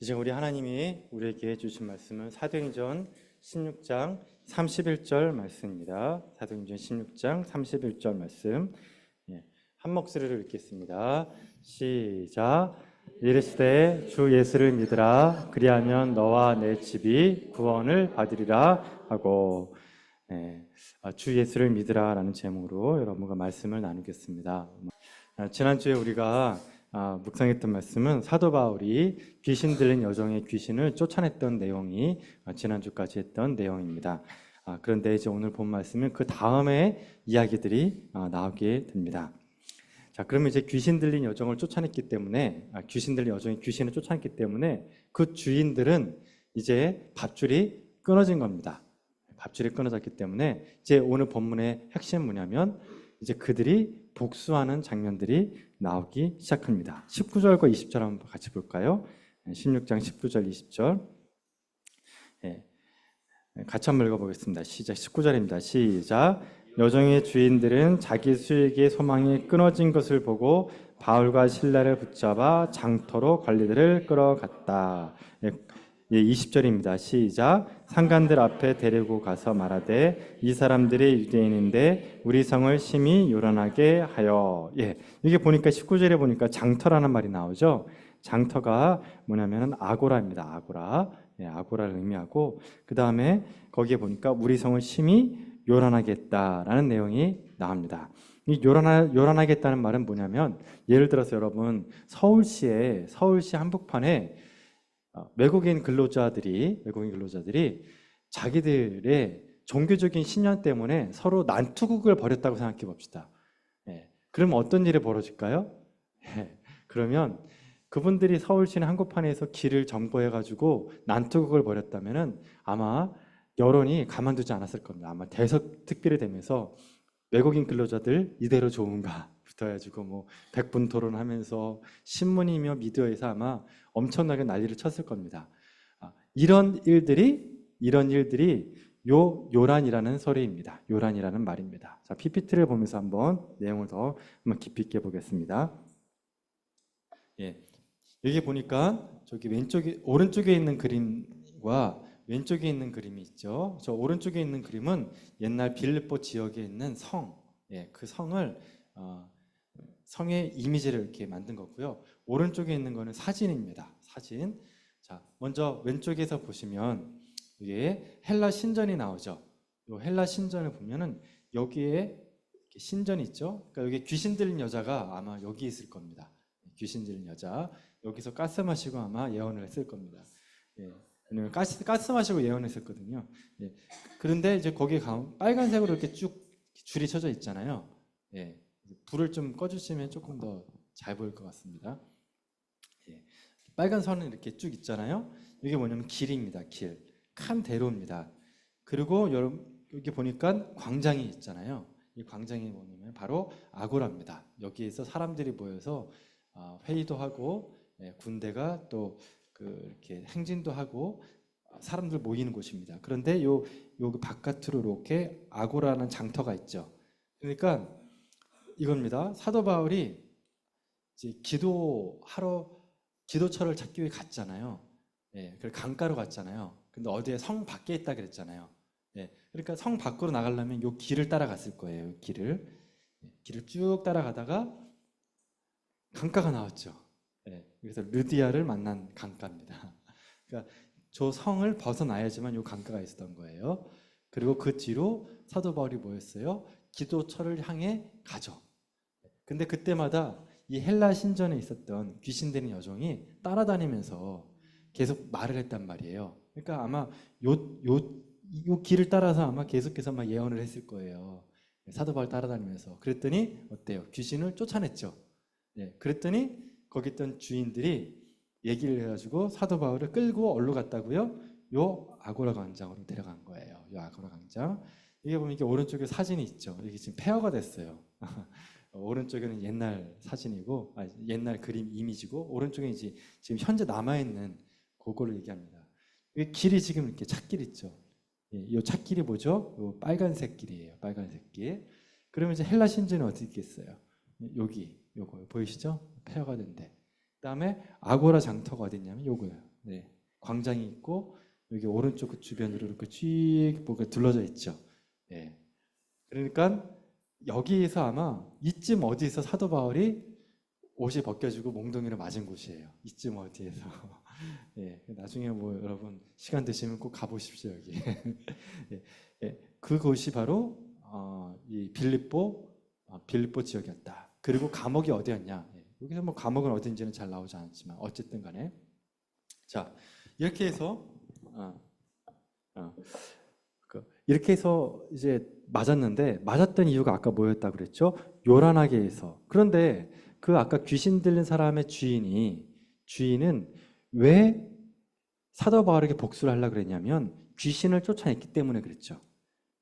이제 우리 하나님이 우리에게 주신 말씀은 사도행전 16장 31절 말씀입니다. 사도행전 16장 31절 말씀. 한 목소리로 읽겠습니다. 시작. 이르시되 주 예수를 믿으라. 그리하면 너와 내 집이 구원을 받으리라 하고, 주 예수를 믿으라 라는 제목으로 여러분과 말씀을 나누겠습니다. 지난주에 우리가 묵상했던 말씀은 사도 바울이 귀신 들린 여종의 귀신을 쫓아냈던 내용이 지난주까지 했던 내용입니다. 그런데 이제 오늘 본 말씀은 그 다음에 이야기들이 나오게 됩니다. 자, 그러면 이제 귀신 들린 여종을 쫓아냈기 때문에, 귀신 들린 여종이 귀신을 쫓아냈기 때문에 그 주인들은 이제 밧줄이 끊어진 겁니다. 밧줄이 끊어졌기 때문에 이제 오늘 본문의 핵심은 뭐냐면 이제 그들이 복수하는 장면들이 나오기 시작합니다. 19절과 20절 한번 같이 볼까요? 16장 19절 20절 같이 한번 읽어보겠습니다. 시작. 19절입니다. 시작. 여종의 주인들은 자기 수익의 소망이 끊어진 것을 보고 바울과 실라를 붙잡아 장터로 관리들을 끌어갔다. 20절입니다. 시작. 상관들 앞에 데리고 가서 말하되 이 사람들이 유대인인데 우리 성을 심히 요란하게 하여. 이게 보니까 19절에 보니까 장터라는 말이 나오죠. 장터가 뭐냐면 아고라입니다. 아고라. 아고라를 의미하고, 그 다음에 거기에 보니까 우리 성을 심히 요란하게 했다라는 내용이 나옵니다. 이 요란하게 했다는 말은 뭐냐면, 예를 들어서 여러분 서울시 한복판에 외국인 근로자들이 자기들의 종교적인 신념 때문에 서로 난투극을 벌였다고 생각해 봅시다. 그러면 어떤 일이 벌어질까요? 그러면 그분들이 서울시내 한복판에서 길을 점거해가지고 난투극을 벌였다면은 아마 여론이 가만두지 않았을 겁니다. 아마 대서특필이 되면서 외국인 근로자들 이대로 좋은가 붙어가지고 뭐 백분 토론하면서 신문이며 미디어에서 아마 엄청나게 난리를 쳤을 겁니다. 이런 일들이 요란이라는 소리입니다. 요란이라는 말입니다. 자, PPT를 보면서 한번 내용을 더 한번 깊이 있게 보겠습니다. 여기 보니까 저기 오른쪽에 있는 그림과 왼쪽에 있는 그림이 있죠. 저 오른쪽에 있는 그림은 옛날 빌립보 지역에 있는 성, 그 성의 이미지를 이렇게 만든 거고요. 오른쪽에 있는 거는 사진입니다. 사진. 자, 먼저 왼쪽에서 보시면 이게 헬라 신전이 나오죠. 이 헬라 신전을 보면은 여기에 신전이 있죠. 그러니까 여기 귀신 들린 여자가 아마 여기 있을 겁니다. 귀신 들린 여자. 여기서 가스 마시고 아마 예언을 했을 겁니다. 가스 마시고 예언했었거든요. 그런데 이제 거기에 빨간색으로 이렇게 쭉 줄이 쳐져 있잖아요. 불을 좀 꺼주시면 조금 더 잘 보일 것 같습니다. 빨간 선은 이렇게 쭉 있잖아요. 이게 뭐냐면 길입니다. 길. 칸 대로입니다. 그리고 여기 보니까 광장이 있잖아요. 이 광장이 뭐냐면 바로 아고라입니다. 여기에서 사람들이 모여서 회의도 하고 군대가 또 이렇게 행진도 하고 사람들 모이는 곳입니다. 그런데 요 바깥으로 이렇게 아고라는 장터가 있죠. 그러니까 이겁니다. 사도 바울이 이제 기도처를 찾기 위해 갔잖아요. 그래서 강가로 갔잖아요. 근데 어디에 성 밖에 있다 그랬잖아요. 그러니까 성 밖으로 나가려면 요 길을 따라갔을 거예요. 길을 쭉 따라가다가 강가가 나왔죠. 그래서 르디아를 만난 강가입니다. 그러니까 저 성을 벗어나야지만 요 강가가 있었던 거예요. 그리고 그 뒤로 사도 바울이 뭐였어요? 기도처를 향해 가죠. 근데 그때마다 이 헬라 신전에 있었던 귀신 들린 여종이 따라다니면서 계속 말을 했단 말이에요. 그러니까 아마 요 길을 따라서 아마 계속해서 막 예언을 했을 거예요. 사도 바울 따라다니면서. 그랬더니 어때요? 귀신을 쫓아냈죠. 그랬더니 거기 있던 주인들이 얘기를 해가지고 사도 바울을 끌고 어디로 갔다고요? 요 아고라 광장으로 데려간 거예요. 요 아고라 광장. 이게 보면 이게 오른쪽에 사진이 있죠. 이게 지금 폐허가 됐어요. 오른쪽에는 옛날 사진이고, 옛날 그림 이미지고, 오른쪽에 이제 지금 현재 남아있는 그거를 얘기합니다. 이 길이 지금 이렇게 찻길 있죠. 이 찻길이 뭐죠? 요 빨간색 길이에요. 빨간색 길. 그러면 이제 헬라 신전이 어디 있겠어요? 여기, 요거 보이시죠? 폐허가 된데. 그다음에 아고라 장터가 어디 있냐면 요거예요. 네, 광장이 있고 여기 오른쪽 그 주변으로 이렇게 쭉 뭐가 둘러져 있죠. 예. 그러니까 여기에서 아마 이쯤 어디서 사도 바울이 옷이 벗겨지고 몽둥이를 맞은 곳이에요. 이쯤 어디에서. 예, 나중에 뭐 여러분 시간 되시면 꼭 가보십시오 여기. 예, 예, 그곳이 바로 이 빌립보 지역이었다. 그리고 감옥이 어디였냐? 예, 여기서 뭐 감옥은 어딘지는 잘 나오지 않았지만 어쨌든 간에 자 이렇게 해서 이렇게 해서 이제 맞았던 이유가 아까 뭐였다고 그랬죠? 요란하게 해서. 그런데 그 아까 귀신 들린 사람의 주인은 왜 사도 바울에게 복수를 하려고 그랬냐면 귀신을 쫓아냈기 때문에 그랬죠.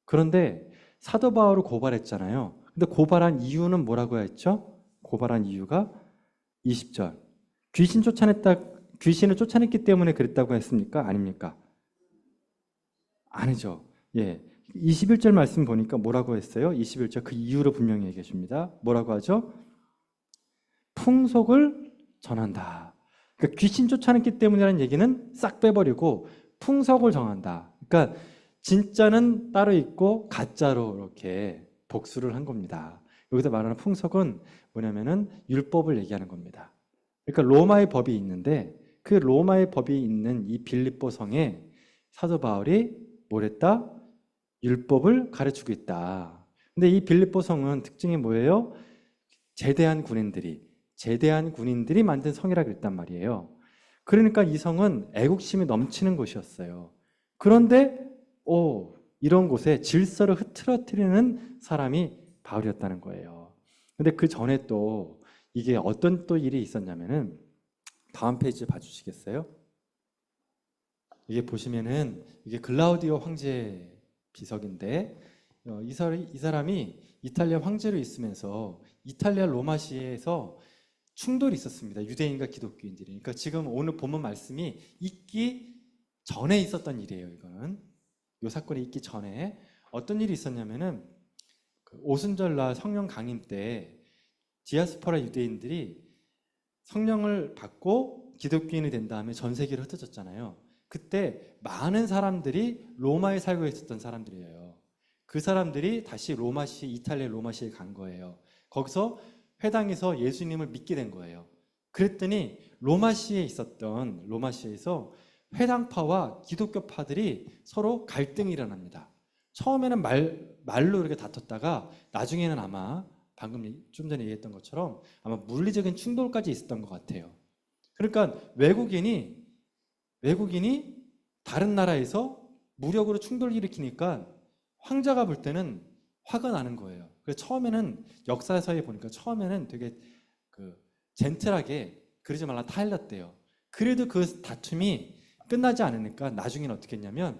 그런데 사도 바울을 고발했잖아요. 근데 고발한 이유는 뭐라고 했죠? 고발한 이유가 20절. 귀신을 쫓아냈기 때문에 그랬다고 했습니까? 아닙니까? 아니죠. 예. 21절 말씀 보니까 뭐라고 했어요? 21절 그 이유로 분명히 얘기해 줍니다. 뭐라고 하죠? 풍속을 전한다. 그러니까 귀신 쫓아냈기 때문이라는 얘기는 싹 빼버리고 풍속을 정한다. 그러니까 진짜는 따로 있고 가짜로 이렇게 복수를 한 겁니다. 여기서 말하는 풍속은 뭐냐면은 율법을 얘기하는 겁니다. 그러니까 로마의 법이 있는데 그 로마의 법이 있는 이 빌립보 성에 사도 바울이 뭘 했다? 율법을 가르치고 있다. 근데 이 빌립보 성은 특징이 뭐예요? 제대한 군인들이 만든 성이라 그랬단 말이에요. 그러니까 이 성은 애국심이 넘치는 곳이었어요. 그런데 이런 곳에 질서를 흐트러뜨리는 사람이 바울이었다는 거예요. 근데 그 전에 또 이게 어떤 또 일이 있었냐면은 다음 페이지 봐주시겠어요? 이게 보시면은 이게 글라우디오 황제 비석인데 이 사람이 이탈리아 황제로 있으면서 이탈리아 로마시에서 충돌이 있었습니다. 유대인과 기독교인들이. 그러니까 지금 오늘 본문 말씀이 있기 전에 있었던 일이에요. 이거는 이 사건이 있기 전에 어떤 일이 있었냐면은 그 오순절날 성령 강림 때 디아스포라 유대인들이 성령을 받고 기독교인이 된 다음에 전 세계로 흩어졌잖아요. 그때 많은 사람들이 로마에 살고 있었던 사람들이에요. 그 사람들이 다시 이탈리아 로마시에 간 거예요. 거기서 회당에서 예수님을 믿게 된 거예요. 그랬더니 로마시에서 회당파와 기독교파들이 서로 갈등이 일어납니다. 처음에는 말로 이렇게 다퉜다가 나중에는 아마 방금 좀 전에 얘기했던 것처럼 아마 물리적인 충돌까지 있었던 것 같아요. 그러니까 외국인이 다른 나라에서 무력으로 충돌을 일으키니까 황제가 볼 때는 화가 나는 거예요. 그래서 처음에는 역사서에 보니까 처음에는 되게 젠틀하게 그러지 말라 타일렀대요. 그래도 그 다툼이 끝나지 않으니까 나중에는 어떻게 했냐면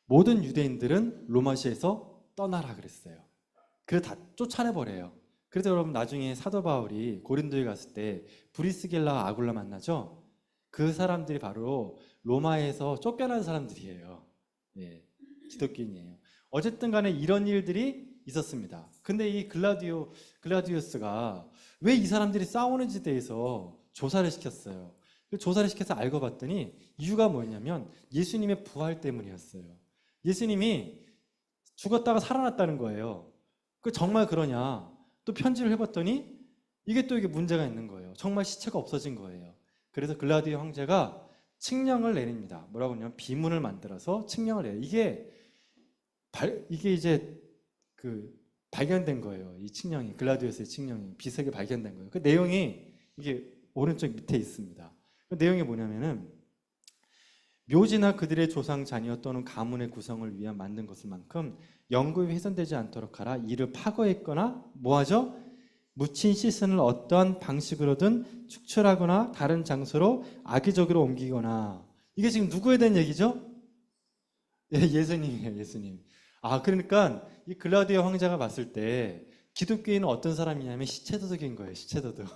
모든 유대인들은 로마시에서 떠나라 그랬어요. 그래서 다 쫓아내버려요. 그래서 여러분 나중에 사도 바울이 고린도에 갔을 때 브리스길라와 아굴라 만나죠? 그 사람들이 바로 로마에서 쫓겨난 사람들이에요. 예, 기독교인이에요. 어쨌든 간에 이런 일들이 있었습니다. 근데 이 글라디우스가 왜 이 사람들이 싸우는지에 대해서 조사를 시켰어요. 조사를 시켜서 알고 봤더니 이유가 뭐였냐면 예수님의 부활 때문이었어요. 예수님이 죽었다가 살아났다는 거예요. 그 정말 그러냐? 또 편집을 해봤더니 이게 문제가 있는 거예요. 정말 시체가 없어진 거예요. 그래서 글라디오 황제가 칙령을 내립니다. 뭐라고 하냐면 비문을 만들어서 칙령을 내요. 이게 이제 발견된 거예요. 이 칙령이 글라디오스의 칙령이 비석이 발견된 거예요. 그 내용이 이게 오른쪽 밑에 있습니다. 그 내용이 뭐냐면은 묘지나 그들의 조상 자녀 또는 가문의 구성을 위한 만든 것을 만큼 영구히 훼손되지 않도록 하라. 이를 파거했거나 뭐하죠? 묻힌 시신을 어떠한 방식으로든 축출하거나 다른 장소로 악의적으로 옮기거나. 이게 지금 누구에 대한 얘기죠? 예수님이에요. 예수님. 그러니까 이 글라디오 황제가 봤을 때 기독교인은 어떤 사람이냐면 시체도덕인 거예요. 시체도덕.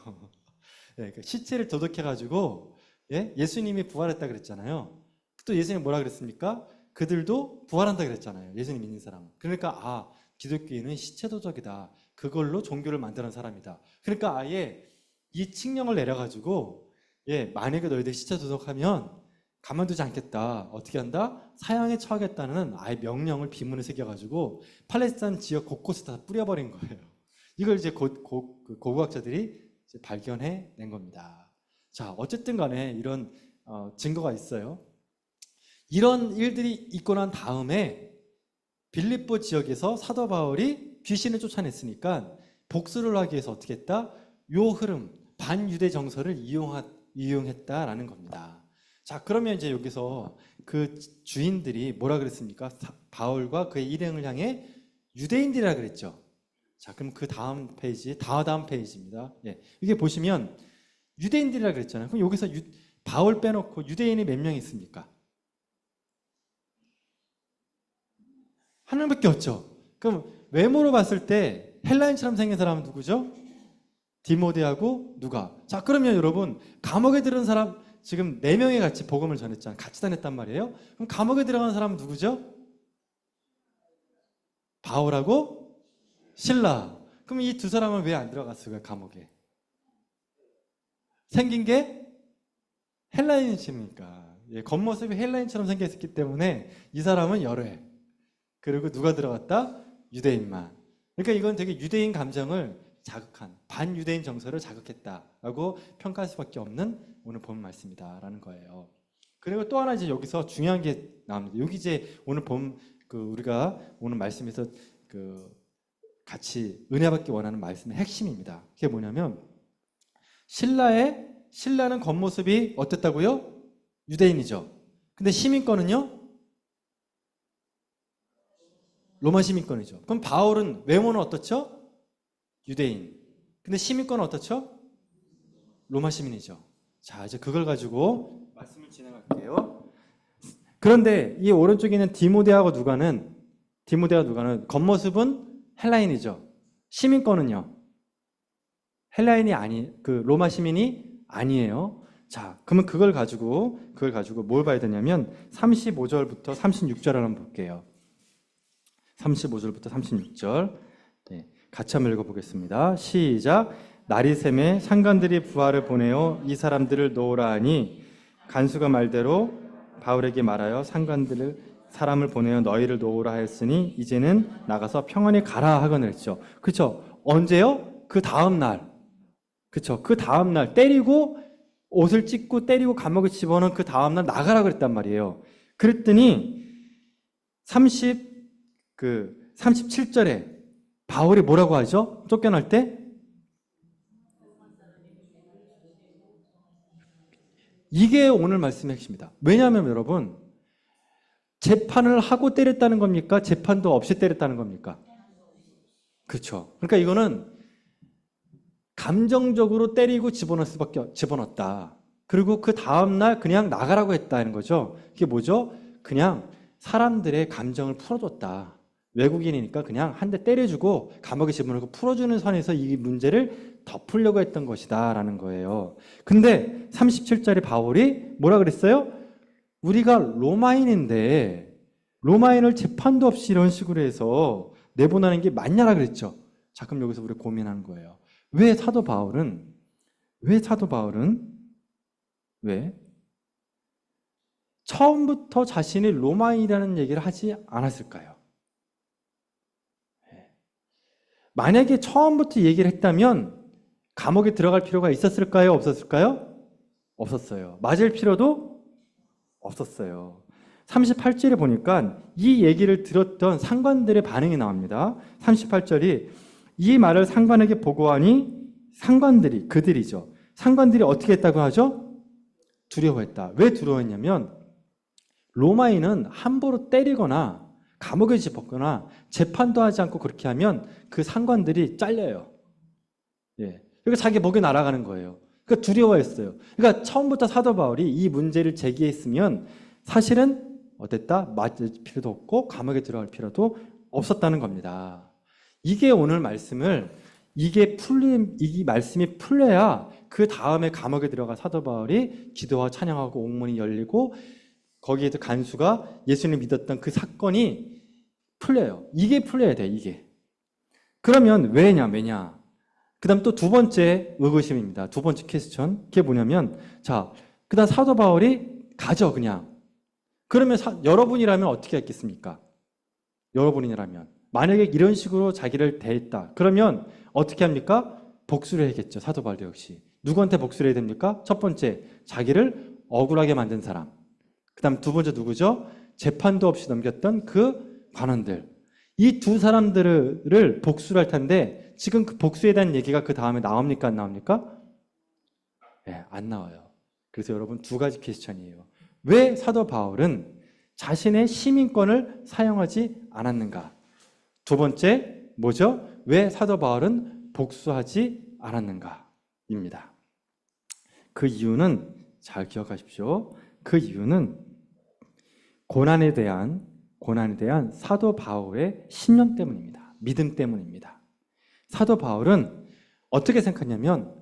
그러니까 시체를 도덕해가지고 예수님이 부활했다 그랬잖아요. 또 예수님이 뭐라 그랬습니까? 그들도 부활한다 그랬잖아요. 예수님 믿는 사람은. 그러니까 기독교인은 시체도덕이다. 그걸로 종교를 만드는 사람이다. 그러니까 아예 이 칙령을 내려가지고 예, 만약에 너희들 시체 도덕하면 가만두지 않겠다. 어떻게 한다? 사형에 처하겠다는 아예 명령을 비문에 새겨가지고 팔레스타인 지역 곳곳에 다 뿌려버린 거예요. 이걸 이제 고고학자들이 이제 발견해 낸 겁니다. 자, 어쨌든 간에 이런 증거가 있어요. 이런 일들이 있고 난 다음에 빌립보 지역에서 사도 바울이 귀신을 쫓아냈으니까 복수를 하기 위해서 어떻게 했다? 요 흐름, 반유대 정서를 이용했다라는 겁니다. 자, 그러면 이제 여기서 그 주인들이 뭐라 그랬습니까? 바울과 그의 일행을 향해 유대인들이라 그랬죠. 자, 그럼 그 다음 페이지, 다음 페이지입니다. 예, 이게 보시면 유대인들이라 그랬잖아요. 그럼 여기서 바울 빼놓고 유대인이 몇 명 있습니까? 한 명밖에 없죠. 그럼 외모로 봤을 때 헬라인처럼 생긴 사람은 누구죠? 디모데하고 누가? 자, 그러면 여러분 감옥에 들은 사람 지금 4명이 같이 복음을 전했잖아요. 같이 다녔단 말이에요. 그럼 감옥에 들어간 사람은 누구죠? 바울하고 실라. 그럼 이 두 사람은 왜 안 들어갔어요? 감옥에? 생긴 게 헬라인이십니까? 예, 겉모습이 헬라인처럼 생겼기 때문에 이 사람은 열애. 그리고 누가 들어갔다? 유대인만. 그러니까 이건 되게 유대인 감정을 자극한, 반유대인 정서를 자극했다라고 평가할 수밖에 없는 오늘 본 말씀이다라는 거예요. 그리고 또 하나 이제 여기서 중요한 게 나옵니다. 여기 이제 오늘 우리가 오늘 말씀에서 같이 은혜 받기 원하는 말씀의 핵심입니다. 그게 뭐냐면 신라는 겉모습이 어땠다고요? 유대인이죠. 근데 시민권은요? 로마 시민권이죠. 그럼 바울은 외모는 어떻죠? 유대인. 근데 시민권은 어떻죠? 로마 시민이죠. 자, 이제 그걸 가지고 말씀을 진행할게요. 그런데 이 오른쪽에 있는 디모데하고 누가는 겉모습은 헬라인이죠. 시민권은요? 로마 시민이 아니에요. 자, 그러면 그걸 가지고 뭘 봐야 되냐면 35절부터 36절을 한번 볼게요. 35절부터 36절. 네, 같이 한번 읽어보겠습니다. 시작. 날이 새매 상관들이 부하를 보내어 이 사람들을 놓으라 하니 간수가 말대로 바울에게 말하여 사람을 보내어 너희를 놓으라 하였으니 이제는 나가서 평안히 가라 하거늘 했죠. 그렇죠? 언제요? 그 다음 날. 그렇죠? 그 다음 날 때리고 옷을 찢고 때리고 감옥에 집어넣은 그 다음 날 나가라 그랬단 말이에요. 그랬더니 37절에 바울이 뭐라고 하죠? 쫓겨날 때? 이게 오늘 말씀의 핵심이다. 왜냐하면 여러분, 재판을 하고 때렸다는 겁니까? 재판도 없이 때렸다는 겁니까? 그렇죠. 그러니까 이거는 감정적으로 때리고 집어넣었다. 그리고 그 다음날 그냥 나가라고 했다는 거죠. 이게 뭐죠? 그냥 사람들의 감정을 풀어줬다. 외국인이니까 그냥 한 대 때려주고 감옥에 집어넣고 풀어주는 선에서 이 문제를 덮으려고 했던 것이다 라는 거예요. 근데 37절에 바울이 뭐라 그랬어요? 우리가 로마인인데 로마인을 재판도 없이 이런 식으로 해서 내보내는 게 맞냐라 그랬죠. 자, 그럼 여기서 우리가 고민하는 거예요. 왜 사도 바울은 처음부터 자신이 로마인이라는 얘기를 하지 않았을까요? 만약에 처음부터 얘기를 했다면 감옥에 들어갈 필요가 있었을까요? 없었을까요? 없었어요. 맞을 필요도 없었어요. 38절에 보니까 이 얘기를 들었던 상관들의 반응이 나옵니다. 38절이 이 말을 상관에게 보고하니 그들이죠. 상관들이 어떻게 했다고 하죠? 두려워했다. 왜 두려워했냐면 로마인은 함부로 때리거나 감옥에 집었거나 재판도 하지 않고 그렇게 하면 그 상관들이 잘려요. 예. 그러니까 자기 목이 날아가는 거예요. 그러니까 두려워했어요. 그러니까 처음부터 사도 바울이 이 문제를 제기했으면 사실은 어땠다? 맞을 필요도 없고 감옥에 들어갈 필요도 없었다는 겁니다. 이게 오늘 이 말씀이 풀려야 그 다음에 감옥에 들어가 사도 바울이 기도와 찬양하고 옥문이 열리고 거기에도 간수가 예수님을 믿었던 그 사건이 풀려요. 이게 풀려야 돼, 이게. 그러면 왜냐? 그다음 또 두 번째 의구심입니다. 두 번째 퀘스천. 그게 뭐냐면, 자, 그다음 사도 바울이 가죠, 그냥. 그러면 여러분이라면 어떻게 했겠습니까? 여러분이라면. 만약에 이런 식으로 자기를 대했다. 그러면 어떻게 합니까? 복수를 해야겠죠, 사도 바울 역시. 누구한테 복수를 해야 됩니까? 첫 번째, 자기를 억울하게 만든 사람. 그다음 두 번째 누구죠? 재판도 없이 넘겼던 그 관원들. 이 두 사람들을 복수를 할 텐데 지금 그 복수에 대한 얘기가 그 다음에 나옵니까? 안 나옵니까? 네, 안 나와요. 그래서 여러분 두 가지 퀘스천이에요. 왜 사도 바울은 자신의 시민권을 사용하지 않았는가? 두 번째, 뭐죠? 왜 사도 바울은 복수하지 않았는가? 입니다. 그 이유는 잘 기억하십시오. 그 이유는 고난에 대한 사도 바울의 신념 때문입니다. 믿음 때문입니다. 사도 바울은 어떻게 생각하냐면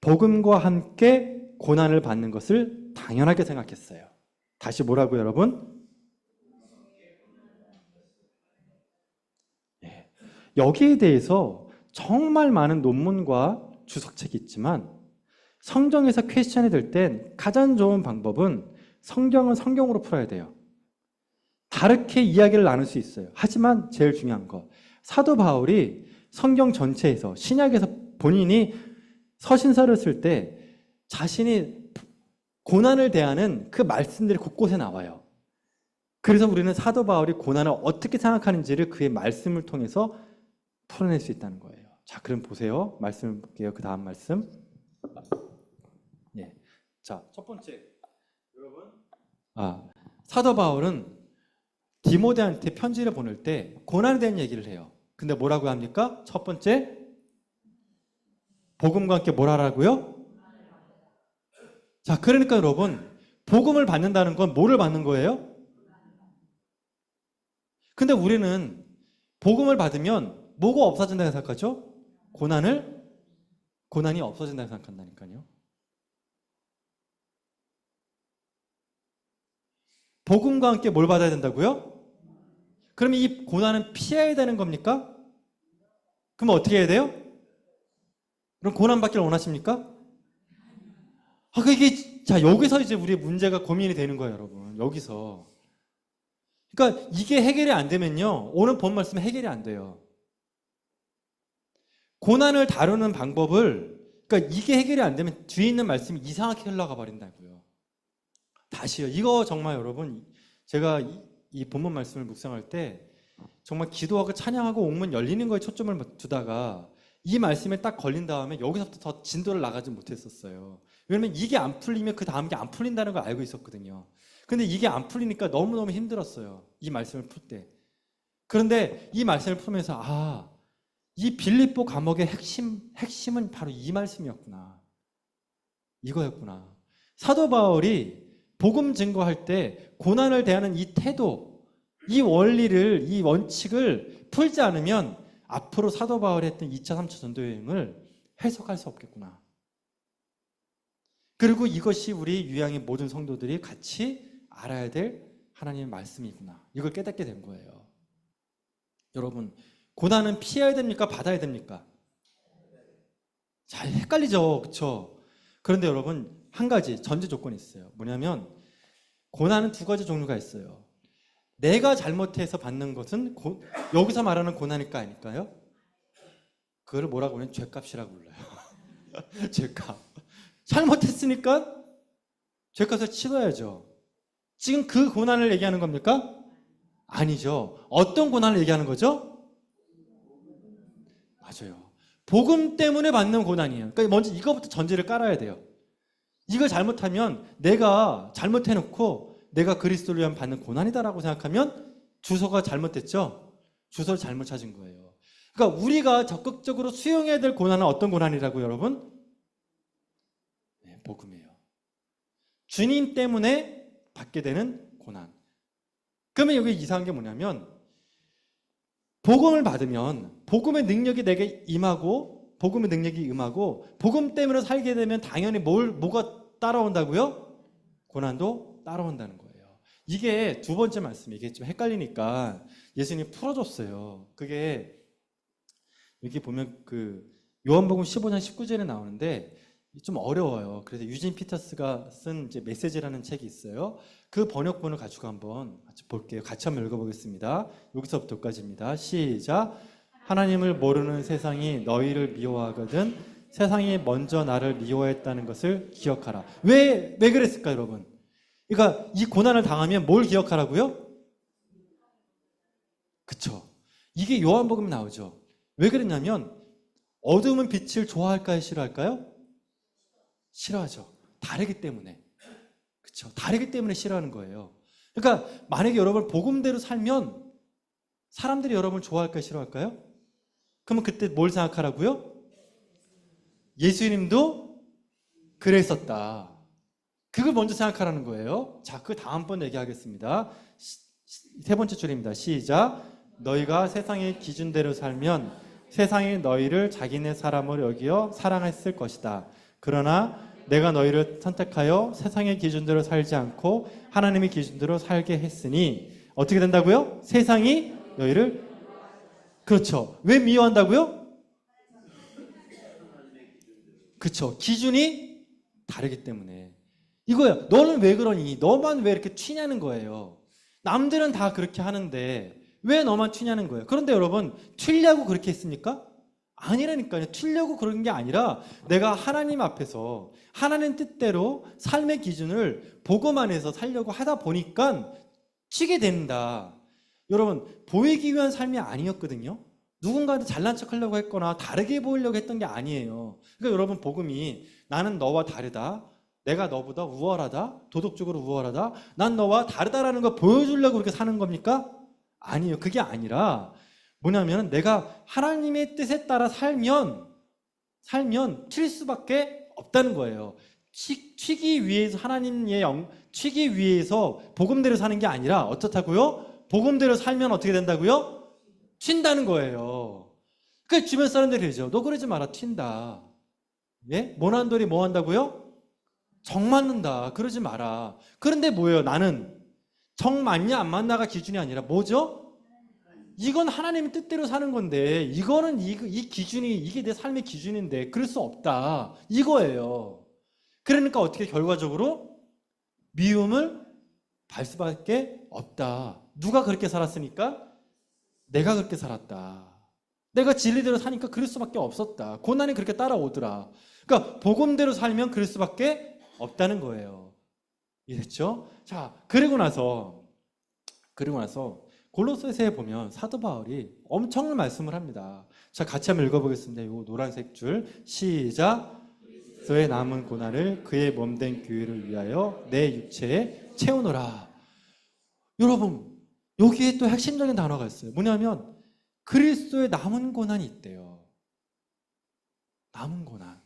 복음과 함께 고난을 받는 것을 당연하게 생각했어요. 다시 뭐라고요, 여러분? 네. 여기에 대해서 정말 많은 논문과 주석책이 있지만 성경에서 퀘스천이 될 땐 가장 좋은 방법은 성경은 성경으로 풀어야 돼요. 다르게 이야기를 나눌 수 있어요. 하지만 제일 중요한 거, 사도 바울이 성경 전체에서, 신약에서 본인이 서신서를 쓸 때 자신이 고난을 대하는 그 말씀들이 곳곳에 나와요. 그래서 우리는 사도 바울이 고난을 어떻게 생각하는지를 그의 말씀을 통해서 풀어낼 수 있다는 거예요. 자, 그럼 보세요. 말씀을 볼게요. 그 다음 말씀. 예. 자, 첫 번째. 여러분. 사도 바울은 디모데한테 편지를 보낼 때 고난에 대한 얘기를 해요. 근데 뭐라고 합니까? 첫 번째, 복음과 함께 뭘 하라고요? 자, 그러니까 여러분, 복음을 받는다는 건 뭐를 받는 거예요? 근데 우리는 복음을 받으면 뭐가 없어진다고 생각하죠? 고난이 없어진다고 생각한다니까요. 복음과 함께 뭘 받아야 된다고요? 그러면 이 고난은 피해야 되는 겁니까? 그럼 어떻게 해야 돼요? 그럼 고난 받기를 원하십니까? 자, 여기서 이제 우리의 문제가 고민이 되는 거예요, 여러분. 여기서. 그러니까 이게 해결이 안 되면요, 오늘 본 말씀은 해결이 안 돼요. 고난을 다루는 방법을, 그러니까 이게 해결이 안 되면 뒤에 있는 말씀이 이상하게 흘러가 버린다고요. 다시요. 이거 정말 여러분, 제가 이 본문 말씀을 묵상할 때 정말 기도하고 찬양하고 옥문 열리는 거에 초점을 두다가 이 말씀에 딱 걸린 다음에 여기서부터 더 진도를 나가지 못했었어요. 왜냐면 이게 안 풀리면 그 다음 게 안 풀린다는 걸 알고 있었거든요. 근데 이게 안 풀리니까 너무너무 힘들었어요. 이 말씀을 풀 때. 그런데 이 말씀을 풀면서 이 빌립보 감옥의 핵심은 바로 이 말씀이었구나. 이거였구나. 사도 바울이 복음 증거할 때 고난을 대하는 이 태도, 이 원리를, 이 원칙을 풀지 않으면 앞으로 사도 바울이 했던 2차, 3차 전도 여행을 해석할 수 없겠구나. 그리고 이것이 우리 유양의 모든 성도들이 같이 알아야 될 하나님의 말씀이구나. 이걸 깨닫게 된 거예요. 여러분, 고난은 피해야 됩니까? 받아야 됩니까? 잘 헷갈리죠, 그렇죠? 그런데 여러분, 한 가지 전제 조건이 있어요. 뭐냐면 고난은 두 가지 종류가 있어요. 내가 잘못해서 받는 것은 여기서 말하는 고난일까 아닐까요? 그걸 뭐라고 하냐면 죄값이라고 불러요. 죄값. 잘못했으니까 죄값을 치러야죠. 지금 그 고난을 얘기하는 겁니까? 아니죠. 어떤 고난을 얘기하는 거죠? 맞아요. 복음 때문에 받는 고난이에요. 그러니까 먼저 이거부터 전제를 깔아야 돼요. 이걸 잘못하면 내가 잘못해놓고 내가 그리스도를 위한 받는 고난이다라고 생각하면 주소가 잘못됐죠? 주소를 잘못 찾은 거예요. 그러니까 우리가 적극적으로 수용해야 될 고난은 어떤 고난이라고요, 여러분? 네, 복음이에요. 주님 때문에 받게 되는 고난. 그러면 여기 이상한 게 뭐냐면 복음을 받으면 복음의 능력이 내게 임하고 복음의 능력이 임하고 복음 때문에 살게 되면 당연히 뭐가 따라온다고요? 고난도 따라온다는 거예요. 이게 두 번째 말씀, 이게 좀 헷갈리니까 예수님이 풀어줬어요. 그게 여기 보면 그 요한복음 15장 19절에 나오는데 좀 어려워요. 그래서 유진 피터스가 쓴 이제 메시지라는 책이 있어요. 그 번역본을 가지고 한번 같이 볼게요. 같이 한번 읽어보겠습니다. 여기서부터 여기까지입니다. 시작. 하나님을 모르는 세상이 너희를 미워하거든 세상이 먼저 나를 미워했다는 것을 기억하라. 왜 그랬을까요, 여러분? 그러니까 이 고난을 당하면 뭘 기억하라고요? 그쵸. 이게 요한복음에 나오죠. 왜 그랬냐면 어두움은 빛을 좋아할까요, 싫어할까요? 싫어하죠. 다르기 때문에. 그쵸. 다르기 때문에 싫어하는 거예요. 그러니까 만약에 여러분 복음대로 살면 사람들이 여러분을 좋아할까요, 싫어할까요? 그러면 그때 뭘 생각하라고요? 예수님도 그랬었다. 그걸 먼저 생각하라는 거예요. 자, 그 다음번 얘기하겠습니다. 세 번째 줄입니다. 시작. 너희가 세상의 기준대로 살면 세상이 너희를 자기네 사람으로 여기어 사랑했을 것이다. 그러나 내가 너희를 선택하여 세상의 기준대로 살지 않고 하나님의 기준대로 살게 했으니 어떻게 된다고요? 세상이 너희를 그렇죠. 왜 미워한다고요? 그렇죠. 기준이 다르기 때문에. 이거야. 너는 왜 그러니? 너만 왜 이렇게 튀냐는 거예요. 남들은 다 그렇게 하는데 왜 너만 튀냐는 거예요. 그런데 여러분, 튀려고 그렇게 했습니까? 아니라니까요. 튀려고 그런 게 아니라 내가 하나님 앞에서 하나님 뜻대로 삶의 기준을 복음 안에서 살려고 하다 보니까 튀게 된다. 여러분, 보이기 위한 삶이 아니었거든요. 누군가한테 잘난 척 하려고 했거나 다르게 보이려고 했던 게 아니에요. 그러니까 여러분, 복음이 나는 너와 다르다. 내가 너보다 우월하다. 도덕적으로 우월하다. 난 너와 다르다라는 걸 보여주려고 그렇게 사는 겁니까? 아니에요. 그게 아니라 뭐냐면 내가 하나님의 뜻에 따라 살면 튈 수밖에 없다는 거예요. 튀기 위해서 튀기 위해서 복음대로 사는 게 아니라 어떻다고요? 복음대로 살면 어떻게 된다고요? 튄다는 거예요. 그 주변 사람들이 그러죠. 너 그러지 마라. 튄다. 예? 모난 돌이 뭐 한다고요? 정 맞는다. 그러지 마라. 그런데 뭐예요? 나는 정 맞냐 안 맞냐가 기준이 아니라 뭐죠? 이건 하나님의 뜻대로 사는 건데 이거는 이 기준이 이게 내 삶의 기준인데 그럴 수 없다. 이거예요. 그러니까 어떻게 결과적으로 미움을 받을 수밖에 없다. 누가 그렇게 살았으니까? 내가 그렇게 살았다. 내가 진리대로 사니까 그럴 수밖에 없었다. 고난이 그렇게 따라오더라. 그러니까 복음대로 살면 그럴 수밖에 없다는 거예요. 이해됐죠? 자, 그리고 나서 골로새서에 보면 사도 바울이 엄청난 말씀을 합니다. 자, 같이 한번 읽어보겠습니다. 이 노란색 줄 시작. 그리스도의 남은 고난을 그의 몸된 교회를 위하여 내 육체에 채우노라. 여러분, 여기에 또 핵심적인 단어가 있어요. 뭐냐면 그리스도의 남은 고난이 있대요. 남은 고난.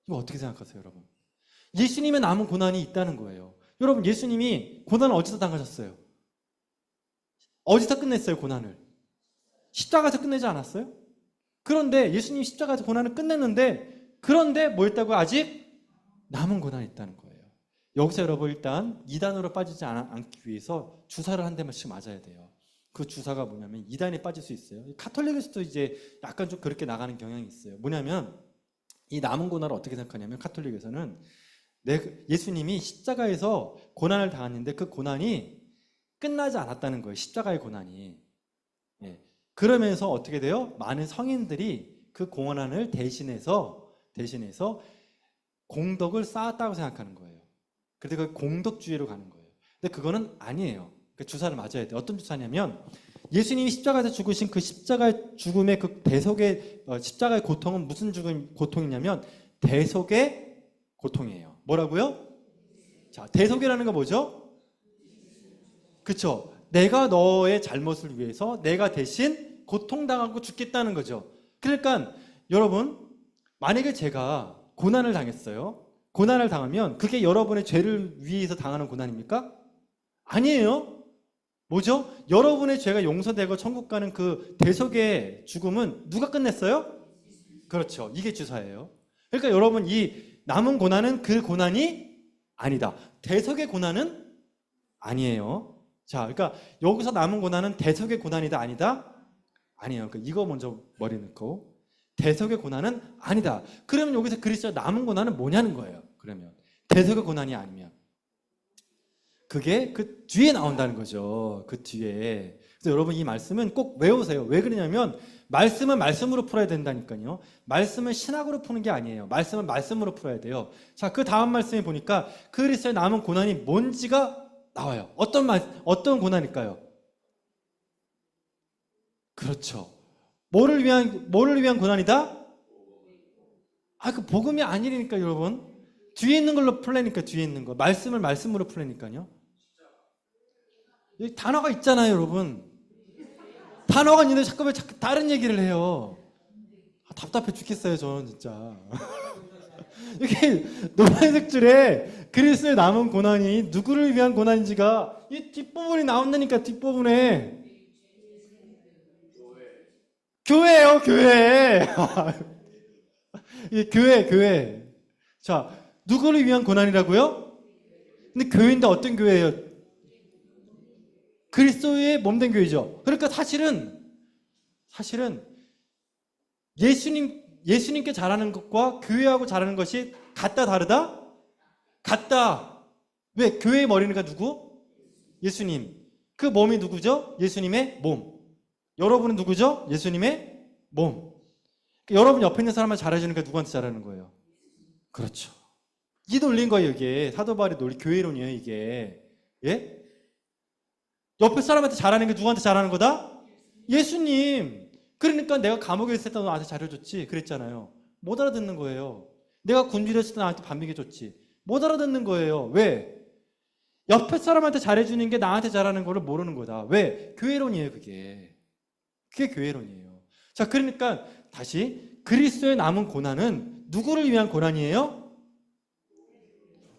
이거 어떻게 생각하세요, 여러분? 예수님의 남은 고난이 있다는 거예요. 여러분, 예수님이 고난을 어디서 당하셨어요? 어디서 끝냈어요, 고난을? 십자가에서 끝내지 않았어요? 그런데 예수님이 십자가에서 고난을 끝냈는데 그런데 뭐 있다고요? 아직 남은 고난이 있다는 거예요. 여기서 여러분 일단 이단으로 빠지지 않기 위해서 주사를 한 대만씩 맞아야 돼요. 그 주사가 뭐냐면 이단에 빠질 수 있어요. 카톨릭에서도 이제 약간 좀 그렇게 나가는 경향이 있어요. 뭐냐면 이 남은 고난을 어떻게 생각하냐면 카톨릭에서는 예수님이 십자가에서 고난을 당했는데 그 고난이 끝나지 않았다는 거예요. 십자가의 고난이. 예. 그러면서 어떻게 돼요? 많은 성인들이 그 고난을 대신해서 공덕을 쌓았다고 생각하는 거예요. 그래서 그 공덕주의로 가는 거예요. 근데 그거는 아니에요. 그 주사를 맞아야 돼요. 어떤 주사냐면 예수님이 십자가에서 죽으신 그 십자가의 죽음의 그 대속의 십자가의 고통은 무슨 고통이냐면 대속의 고통이에요. 뭐라고요? 자, 대속이라는 건 뭐죠? 그렇죠. 내가 너의 잘못을 위해서 내가 대신 고통당하고 죽겠다는 거죠. 그러니까 여러분, 만약에 제가 고난을 당했어요. 고난을 당하면 그게 여러분의 죄를 위해서 당하는 고난입니까? 아니에요. 뭐죠? 여러분의 죄가 용서되고 천국 가는 그 대속의 죽음은 누가 끝냈어요? 그렇죠. 이게 주사예요. 그러니까 여러분, 이 남은 고난은 그 고난이 아니다. 대속의 고난은 아니에요. 자, 그러니까 여기서 남은 고난은 대속의 고난이다, 아니다? 아니에요. 그러니까 이거 먼저 머리 넣고 대속의 고난은 아니다. 그러면 여기서 그리스도의 남은 고난은 뭐냐는 거예요. 그러면 대속의 고난이 아니면 그게 그 뒤에 나온다는 거죠. 그 뒤에. 그래서 여러분 이 말씀은 꼭 외우세요. 왜 그러냐면 말씀은 말씀으로 풀어야 된다니까요. 말씀은 신학으로 푸는 게 아니에요. 말씀은 말씀으로 풀어야 돼요. 자, 그 다음 말씀에 보니까 그리스도의 남은 고난이 뭔지가 나와요. 어떤 고난일까요? 그렇죠. 뭐를 위한 고난이다? 그 복음이 아니니까 여러분. 뒤에 있는 걸로 풀려니까 뒤에 있는 거. 말씀을 말씀으로 풀려니까요. 여기 단어가 있잖아요, 여러분. 단어가 있는데 자꾸 왜 다른 얘기를 해요? 답답해 죽겠어요, 저는 진짜. 이렇게 노란색 줄에 그리스도의 남은 고난이 누구를 위한 고난인지가 이 뒷부분이 나온다니까, 뒷부분에. 교회예요, 교회. 교회. 자, 누구를 위한 고난이라고요? 근데 교회인데 어떤 교회예요? 그리스도의 몸된 교회죠. 그러니까 사실은 예수님께 잘하는 것과 교회하고 잘하는 것이 같다 다르다? 같다. 왜? 교회의 머리니까 누구? 예수님. 그 몸이 누구죠? 예수님의 몸. 여러분은 누구죠? 예수님의 몸. 여러분 옆에 있는 사람만 잘해주니까 누구한테 잘하는 거예요? 그렇죠. 이 논리인 거예요, 이게. 사도 바울의 논리, 교회론이에요, 이게. 예? 옆에 사람한테 잘하는 게 누구한테 잘하는 거다? 예수님. 그러니까 내가 감옥에 있을 때 나한테 잘해줬지 그랬잖아요. 못 알아듣는 거예요. 내가 굶주렸을 때 나한테 밥 먹여줬지. 못 알아듣는 거예요. 왜? 옆에 사람한테 잘해주는 게 나한테 잘하는 거를 모르는 거다. 왜? 교회론이에요, 그게. 그게 교회론이에요. 자, 그러니까 다시 그리스도의 남은 고난은 누구를 위한 고난이에요?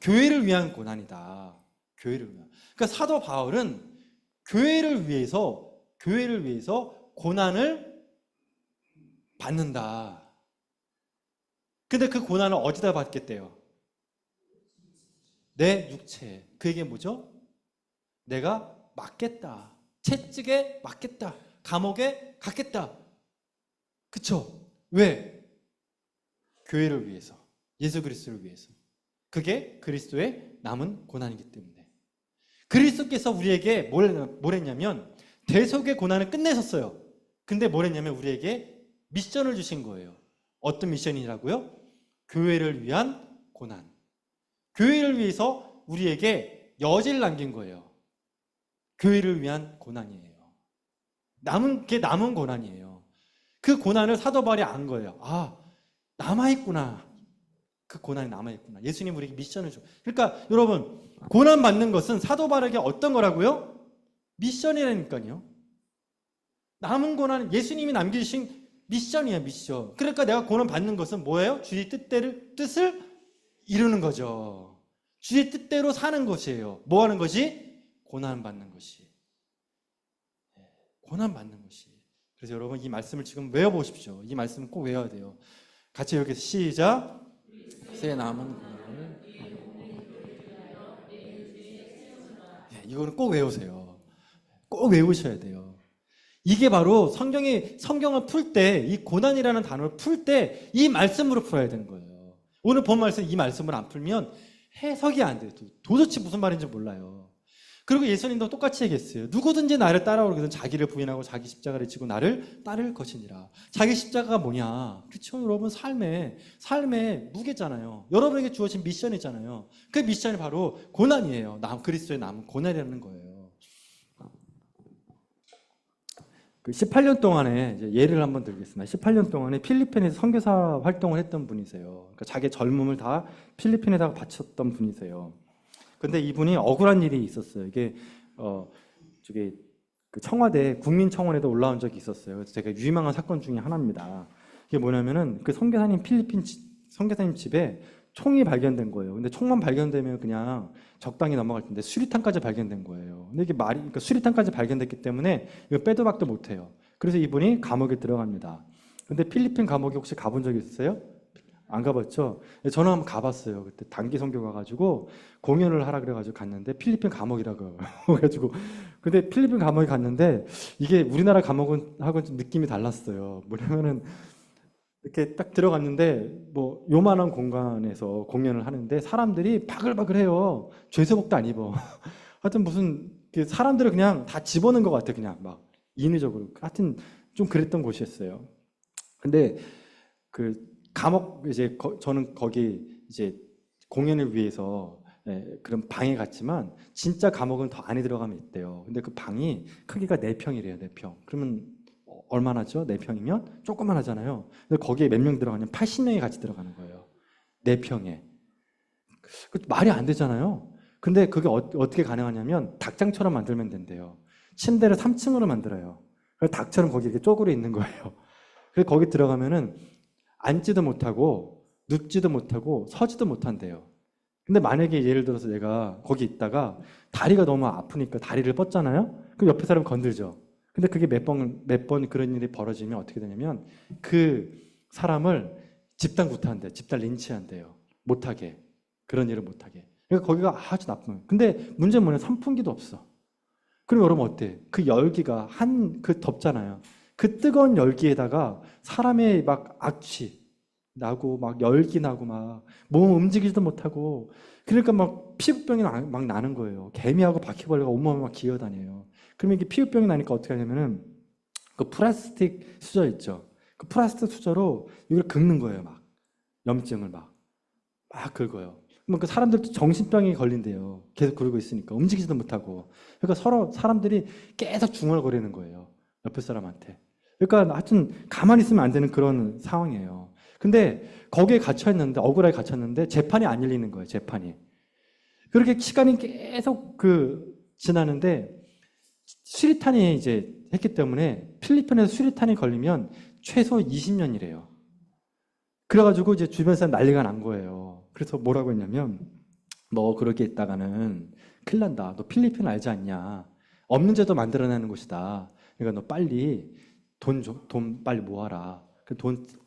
교회를 위한 고난이다. 교회를 위한. 그러니까 사도 바울은 교회를 위해서 고난을 받는다. 근데 그 고난을 어디다 받겠대요? 내 육체에. 그게 뭐죠? 내가 맞겠다. 채찍에 맞겠다. 감옥에 갔겠다. 그쵸? 왜? 교회를 위해서. 예수 그리스도를 위해서. 그게 그리스도의 남은 고난이기 때문에. 그리스도께서 우리에게 뭘 했냐면 대속의 고난을 끝내셨어요. 근데 뭘 했냐면 우리에게 미션을 주신 거예요. 어떤 미션이라고요? 교회를 위한 고난. 교회를 위해서 우리에게 여지를 남긴 거예요. 교회를 위한 고난이에요. 남은 고난이에요. 그 고난을 사도 바울이 안 거예요. 남아있구나. 그 고난이 남아있구나. 예수님 우리에게 미션을 줘. 그러니까 여러분, 고난 받는 것은 사도 바울에게 어떤 거라고요? 미션이라니까요. 남은 고난은 예수님이 남기신 미션이에요, 미션. 그러니까 내가 고난 받는 것은 뭐예요? 주의 뜻을 이루는 거죠. 주의 뜻대로 사는 것이에요. 뭐 하는 것이? 고난 받는 것이. 고난 받는 것이. 그래서 여러분 이 말씀을 지금 외워보십시오. 이 말씀은 꼭 외워야 돼요. 같이 여기서 시작. 새 남은 고난을. 이거는 꼭 외우세요. 꼭 외우셔야 돼요. 이게 바로 성경을 풀 때, 이 고난이라는 단어를 풀 때 이 말씀으로 풀어야 되는 거예요. 오늘 본 말씀 이 말씀을 안 풀면 해석이 안 돼요. 도대체 무슨 말인지 몰라요. 그리고 예수님도 똑같이 얘기했어요. 누구든지 나를 따라오거든 자기를 부인하고 자기 십자가를 지고 나를 따를 것이니라. 자기 십자가가 뭐냐? 그렇죠, 여러분. 삶의 무게잖아요. 여러분에게 주어진 미션이잖아요. 그 미션이 바로 고난이에요. 그리스도의 남은 고난이라는 거예요. 그 18년 동안에 이제 예를 한번 들겠습니다. 18년 동안에 필리핀에서 선교사 활동을 했던 분이세요. 그러니까 자기의 젊음을 다 필리핀에다가 바쳤던 분이세요. 근데 이분이 억울한 일이 있었어요. 이게 저기 그 청와대 국민청원에도 올라온 적이 있었어요. 그래서 되게 유명한 사건 중에 하나입니다. 이게 뭐냐면은 그 필리핀 선교사님 집에 총이 발견된 거예요. 근데 총만 발견되면 그냥 적당히 넘어갈 텐데 수리탄까지 발견된 거예요. 근데 이게 그러니까 수리탄까지 발견됐기 때문에 이거 빼도 박도 못 해요. 그래서 이분이 감옥에 들어갑니다. 근데 필리핀 감옥에 혹시 가본 적 있으세요? 안 가봤죠? 저는 한번 가봤어요. 그때 단기 선교 가가지고 공연을 하라 그래가지고 갔는데 필리핀 감옥이라고 그래가지고 근데 필리핀 감옥에 갔는데 이게 우리나라 감옥하고는 좀 느낌이 달랐어요. 뭐냐면은 이렇게 딱 들어갔는데 뭐 요만한 공간에서 공연을 하는데 사람들이 바글바글해요. 죄수복도 안 입어. 하여튼 무슨 사람들을 그냥 다 집어넣은 것 같아. 그냥 막 인위적으로. 하여튼 좀 그랬던 곳이었어요. 근데 그 감옥 이제 저는 거기 이제 공연을 위해서 그런 방에 갔지만 진짜 감옥은 더 안에 들어가면 있대요. 근데 그 방이 크기가 4평이래요. 4평. 그러면 얼마나죠? 4평이면 조그만 하잖아요. 근데 거기에 몇 명 들어가냐면 80명이 같이 들어가는 거예요. 4평에. 말이 안 되잖아요. 근데 그게 어떻게 가능하냐면 닭장처럼 만들면 된대요. 침대를 3층으로 만들어요. 그래서 닭처럼 거기 이렇게 쪼그려 있는 거예요. 그래서 거기 들어가면은 앉지도 못하고 눕지도 못하고 서지도 못한대요. 근데 만약에 예를 들어서 내가 거기 있다가 다리가 너무 아프니까 다리를 뻗잖아요? 그럼 옆에 사람 건들죠. 근데 그게 몇 번 그런 일이 벌어지면 어떻게 되냐면 그 사람을 집단 구타한대요. 집단 린치한대요. 못하게. 그런 일을 못하게. 그러니까 거기가 아주 나쁜. 근데 문제는 뭐냐? 선풍기도 없어. 그럼 여러분 어때? 그 열기가 그 덥잖아요. 그 뜨거운 열기에다가 사람의 막 악취 나고 막 열기 나고 막 몸 움직이지도 못하고 그러니까 막 피부병이 막 나는 거예요. 개미하고 바퀴벌레가 온몸에 막 기어다녀요. 그러면 이게 피부병이 나니까 어떻게 하냐면은 그 플라스틱 수저 있죠. 그 플라스틱 수저로 이걸 긁는 거예요. 막 염증을 막 긁어요. 그러면 그 사람들도 정신병이 걸린대요. 계속 그러고 있으니까 움직이지도 못하고. 그러니까 서로 사람들이 계속 중얼거리는 거예요. 옆에 사람한테. 그러니까 하여튼 가만히 있으면 안 되는 그런 상황이에요. 근데 거기에 갇혀있는데 억울하게 갇혔는데 재판이 안 열리는 거예요. 재판이. 그렇게 시간이 계속 지나는데 수리탄이 이제 했기 때문에 필리핀에서 수리탄이 걸리면 최소 20년이래요. 그래가지고 이제 주변 사람 난리가 난 거예요. 그래서 뭐라고 했냐면 너 그렇게 있다가는 큰일 난다. 너 필리핀 알지 않냐? 없는 제도 만들어내는 곳이다. 그러니까 너 빨리 돈 빨리 모아라.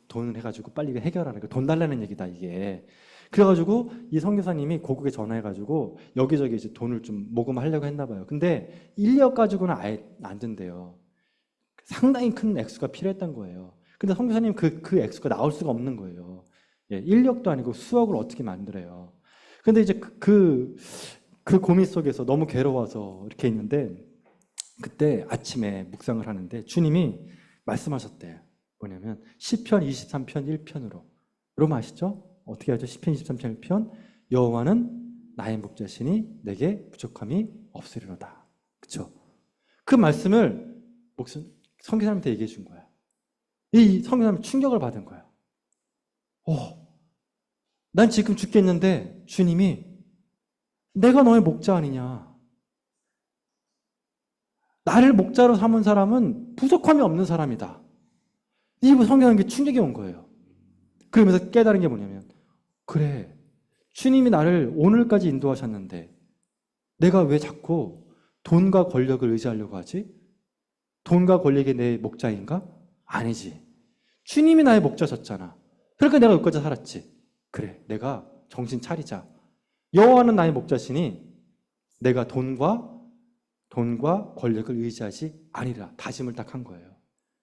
돈을 해가지고 빨리 해결하라. 돈 달라는 얘기다 이게. 그래가지고 이 선교사님이 고국에 전화해가지고 여기저기 이제 돈을 좀 모금하려고 했나 봐요. 근데 인력 가지고는 아예 안 된대요. 상당히 큰 액수가 필요했던 거예요. 근데 선교사님 그 액수가 나올 수가 없는 거예요. 예, 인력도 아니고 수억을 어떻게 만들어요. 근데 이제 그 고민 속에서 너무 괴로워서 이렇게 있는데 그때 아침에 묵상을 하는데 주님이 말씀하셨대요. 뭐냐면 시편 23편 1편으로. 여러분 아시죠? 어떻게 하죠? 시편 23편 1편 여호와는 나의 목자시니 내게 부족함이 없으리로다. 그렇죠? 그 말씀을 선교사님한테 얘기해 준 거야. 이 선교사님 충격을 받은 거야. 난 지금 죽겠는데 주님이 내가 너의 목자 아니냐. 나를 목자로 삼은 사람은 부족함이 없는 사람이다. 이 선교사님께 충격이 온 거예요. 그러면서 깨달은 게 뭐냐면 그래, 주님이 나를 오늘까지 인도하셨는데 내가 왜 자꾸 돈과 권력을 의지하려고 하지? 돈과 권력이 내 목자인가? 아니지. 주님이 나의 목자셨잖아. 그러니까 내가 여기까지 살았지. 그래, 내가 정신 차리자. 여호와는 나의 목자시니 내가 돈과 권력을 의지하지 아니라 다짐을 딱 한 거예요.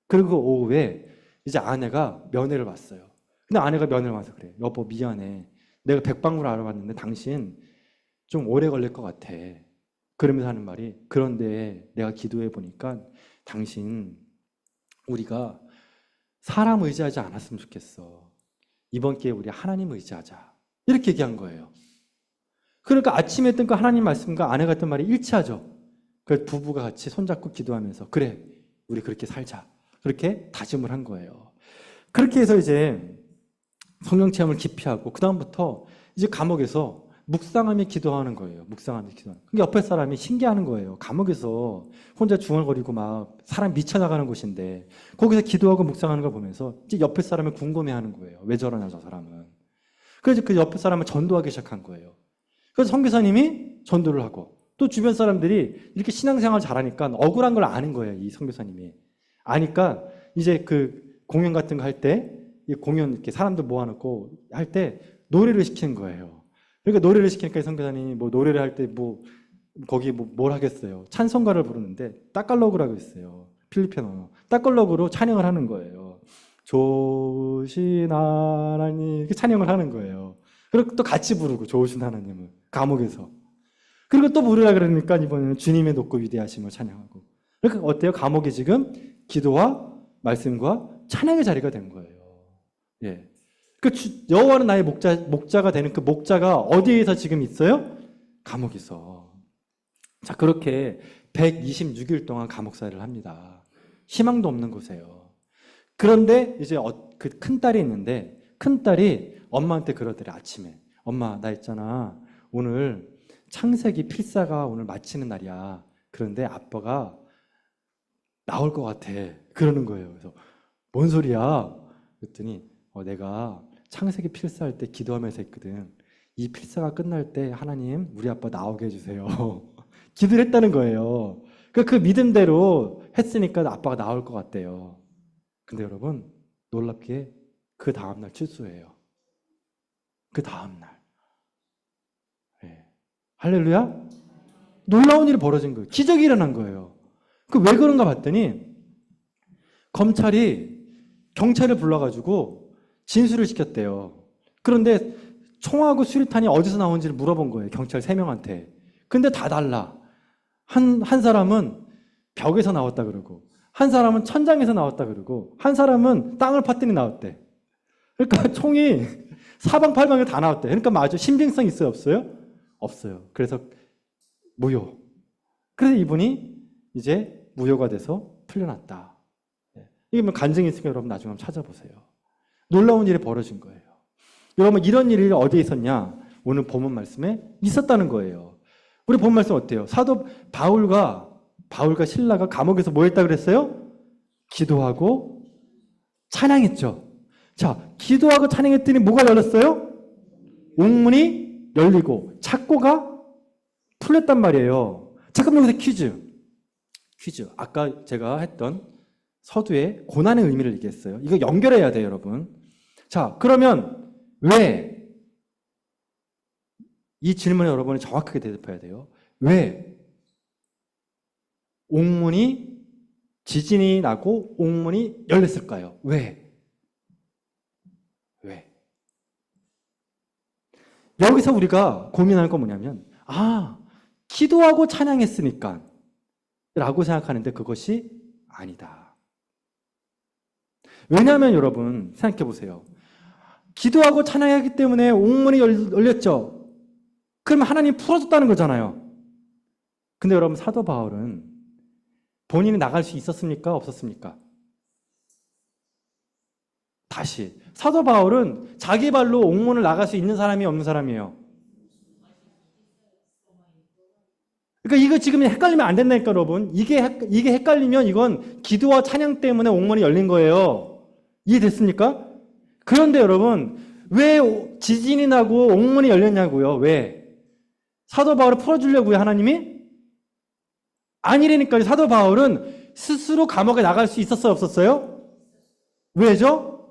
그리고 오후에 이제 아내가 면회를 왔어요. 근데 아내가 면회를 와서 그래. 여보 미안해. 내가 백방으로 알아봤는데 당신 좀 오래 걸릴 것 같아. 그러면서 하는 말이 그런데 내가 기도해 보니까 당신 우리가 사람 의지하지 않았으면 좋겠어. 이번 기회에 우리 하나님 의지하자. 이렇게 얘기한 거예요. 그러니까 아침에 했던 그 하나님 말씀과 아내가 했던 말이 일치하죠. 그 부부가 같이 손잡고 기도하면서 그래 우리 그렇게 살자. 그렇게 다짐을 한 거예요. 그렇게 해서 이제 성령 체험을 깊이 하고 그 다음부터 이제 감옥에서 묵상하며 기도하는 거예요. 묵상하며 기도하는. 그러니까 옆에 사람이 신기하는 거예요. 감옥에서 혼자 중얼거리고 막 사람 미쳐나가는 곳인데 거기서 기도하고 묵상하는 걸 보면서 이제 옆에 사람을 궁금해하는 거예요. 왜 저러냐 저 사람은. 그래서 그 옆에 사람을 전도하기 시작한 거예요. 그래서 선교사님이 전도를 하고 또 주변 사람들이 이렇게 신앙생활 잘하니까 억울한 걸 아는 거예요. 이 선교사님이. 아니까 이제 그 공연 같은 거 할 때 이 공연 이렇게 사람들 모아놓고 할 때 노래를 시키는 거예요. 그러니까 노래를 시키니까 이 선교사님이 뭐 노래를 할 때 뭐 거기 뭐 뭘 하겠어요. 찬송가를 부르는데 따깔로그라고 있어요. 필리핀 언어. 따깔로그로 찬양을 하는 거예요. 좋으신 하나님 이렇게 찬양을 하는 거예요. 그리고 또 같이 부르고 좋으신 하나님을 감옥에서. 그리고 또 부르라 그러니까 이번에는 주님의 높고 위대하심을 찬양하고. 그러니까 어때요? 감옥이 지금 기도와 말씀과 찬양의 자리가 된 거예요. 예. 그 여호와는 나의 목자가 되는 그 목자가 어디에서 지금 있어요? 감옥에서. 자, 그렇게 126일 동안 감옥살이를 합니다. 희망도 없는 곳이에요. 그런데 이제 그 큰딸이 있는데 큰딸이 엄마한테 그러더래. 아침에 엄마 나 있잖아 오늘 창세기 필사가 오늘 마치는 날이야. 그런데 아빠가 나올 것 같아 그러는 거예요. 그래서 뭔 소리야? 그랬더니 내가 창세기 필사할 때 기도하면서 했거든. 이 필사가 끝날 때 하나님 우리 아빠 나오게 해주세요. 기도를 했다는 거예요. 그 믿음대로 했으니까 아빠가 나올 것 같대요. 근데 여러분 놀랍게 그 다음날 출소해요. 그 다음날. 네. 할렐루야? 놀라운 일이 벌어진 거예요. 기적이 일어난 거예요. 왜 그런가 봤더니 검찰이 경찰을 불러가지고 진술을 시켰대요. 그런데 총하고 수류탄이 어디서 나온지를 물어본 거예요. 경찰 3명한테. 근데 다 달라. 한 사람은 벽에서 나왔다 그러고 한 사람은 천장에서 나왔다 그러고 한 사람은 땅을 팠더니 나왔대. 그러니까 총이 사방팔방에 다 나왔대. 그러니까 아주 신빙성 있어요? 없어요? 없어요. 그래서 무효. 그래서 이분이 이제 무효가 돼서 풀려났다. 이게 뭐 간증이 있으니까 여러분 나중에 한번 찾아보세요. 놀라운 일이 벌어진 거예요. 여러분 이런 일이 어디에 있었냐? 오늘 본문 말씀에 있었다는 거예요. 우리 본문 말씀 어때요? 사도 바울과 실라가 감옥에서 뭐 했다 그랬어요? 기도하고 찬양했죠. 자, 기도하고 찬양했더니 뭐가 열렸어요? 옥문이 열리고 착고가 풀렸단 말이에요. 잠깐만 여기서 퀴즈. 아까 제가 했던 서두의 고난의 의미를 얘기했어요. 이거 연결해야 돼요, 여러분. 자, 그러면 왜? 이 질문에 여러분이 정확하게 대답해야 돼요. 왜? 지진이 나고 옥문이 열렸을까요? 왜? 여기서 우리가 고민할 건 뭐냐면, 기도하고 찬양했으니까 라고 생각하는데 그것이 아니다. 왜냐하면 여러분, 생각해 보세요. 기도하고 찬양했기 때문에 옥문이 열렸죠. 그러면 하나님 풀어줬다는 거잖아요. 근데 여러분 사도 바울은 본인이 나갈 수 있었습니까? 없었습니까? 다시 사도 바울은 자기 발로 옥문을 나갈 수 있는 사람이 없는 사람이에요. 그러니까 이거 지금 헷갈리면 안 된다니까 여러분. 이게 헷갈리면 이건 기도와 찬양 때문에 옥문이 열린 거예요. 이해됐습니까? 그런데 여러분 왜 지진이 나고 옥문이 열렸냐고요? 왜? 사도 바울을 풀어주려고요, 하나님이? 아니라니까요. 사도 바울은 스스로 감옥에 나갈 수 있었어요, 없었어요? 왜죠?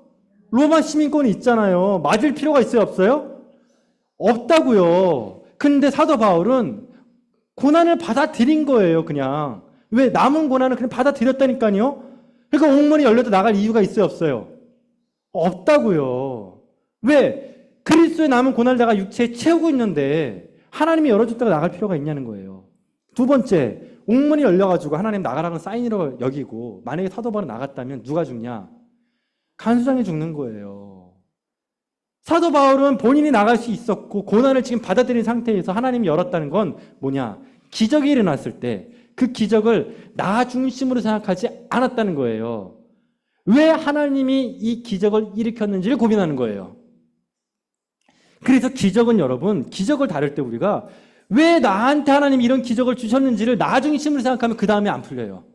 로마 시민권이 있잖아요. 맞을 필요가 있어요, 없어요? 없다고요. 근데 사도 바울은 고난을 받아들인 거예요, 그냥. 왜? 남은 고난을 그냥 받아들였다니까요. 그러니까 옥문이 열려도 나갈 이유가 있어요, 없어요? 없다고요. 왜? 그리스도의 남은 고난을 내가 육체에 채우고 있는데 하나님이 열어줬다가 나갈 필요가 있냐는 거예요. 두 번째, 옥문이 열려가지고 하나님 나가라는 사인으로 여기고 만약에 사도 바울이 나갔다면 누가 죽냐? 간수장이 죽는 거예요. 사도 바울은 본인이 나갈 수 있었고 고난을 지금 받아들인 상태에서 하나님이 열었다는 건 뭐냐? 기적이 일어났을 때 그 기적을 나 중심으로 생각하지 않았다는 거예요. 왜 하나님이 이 기적을 일으켰는지를 고민하는 거예요. 그래서 기적은 여러분, 기적을 다룰 때 우리가 왜 나한테 하나님이 이런 기적을 주셨는지를 나 중심으로 생각하면 그 다음에 안 풀려요.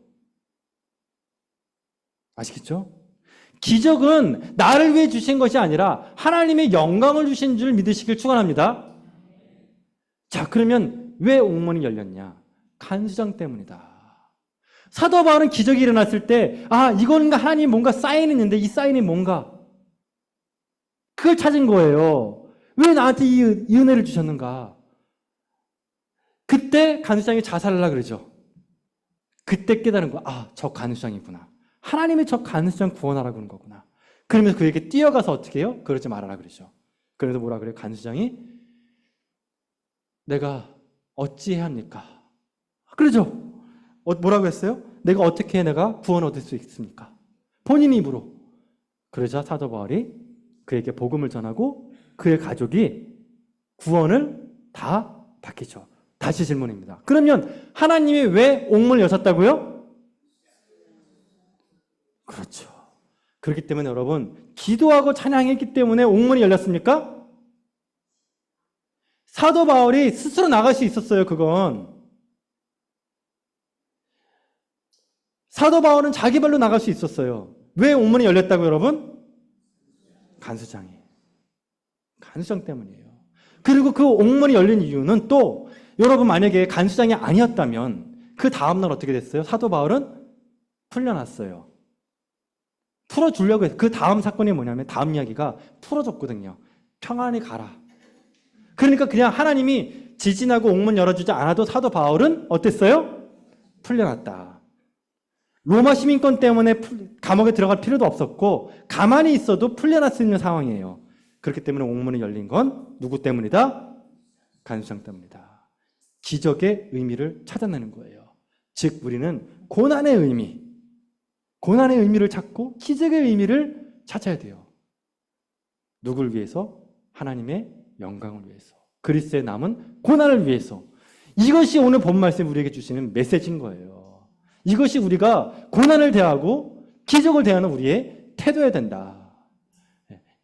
아시겠죠? 기적은 나를 위해 주신 것이 아니라 하나님의 영광을 주신 줄 믿으시길 축원합니다. 자, 그러면 왜 옥문이 열렸냐? 간수장 때문이다. 사도 바울은 기적이 일어났을 때 이거는 하나님 뭔가 사인이 있는데 이 사인이 뭔가? 그걸 찾은 거예요. 왜 나한테 이 은혜를 주셨는가? 그때 간수장이 자살을 하려고 그러죠. 그때 깨달은 거야. 아, 저 간수장이구나. 하나님이 저 간수장 구원하라고 하는 거구나. 그러면서 그에게 뛰어가서 어떻게 해요? 그러지 말아라 그러죠. 그래서 뭐라 그래요? 간수장이 내가 어찌해야 합니까? 그러죠. 뭐라고 했어요? 내가 어떻게 내가 구원 얻을 수 있습니까? 본인 입으로. 그러자 사도 바울이 그에게 복음을 전하고 그의 가족이 구원을 다 받겠죠. 다시 질문입니다. 그러면 하나님이 왜 옥문을 여셨다고요? 그렇죠. 그렇기 때문에 여러분, 기도하고 찬양했기 때문에 옥문이 열렸습니까? 사도 바울이 스스로 나갈 수 있었어요, 그건. 사도 바울은 자기 발로 나갈 수 있었어요. 왜 옥문이 열렸다고 여러분? 간수장 때문이에요. 그리고 그 옥문이 열린 이유는 또 여러분 만약에 간수장이 아니었다면 그 다음날 어떻게 됐어요? 사도 바울은 풀려났어요. 풀어주려고 해서 그 다음 사건이 뭐냐면 다음 이야기가 풀어줬거든요. 평안히 가라. 그러니까 그냥 하나님이 지진하고 옥문 열어주지 않아도 사도 바울은 어땠어요? 풀려났다. 로마 시민권 때문에 감옥에 들어갈 필요도 없었고 가만히 있어도 풀려날 수 있는 상황이에요. 그렇기 때문에 옥문이 열린 건 누구 때문이다? 간수장 때문이다. 기적의 의미를 찾아내는 거예요. 즉 우리는 고난의 의미를 찾고 기적의 의미를 찾아야 돼요. 누굴 위해서? 하나님의 영광을 위해서. 그리스도의 남은 고난을 위해서. 이것이 오늘 본 말씀 우리에게 주시는 메시지인 거예요. 이것이 우리가 고난을 대하고 기적을 대하는 우리의 태도여야 된다.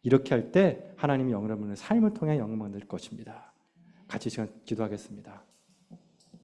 이렇게 할 때 하나님이 여러분의 삶을 통해 영광을 받을 것입니다. 같이 시간 기도하겠습니다.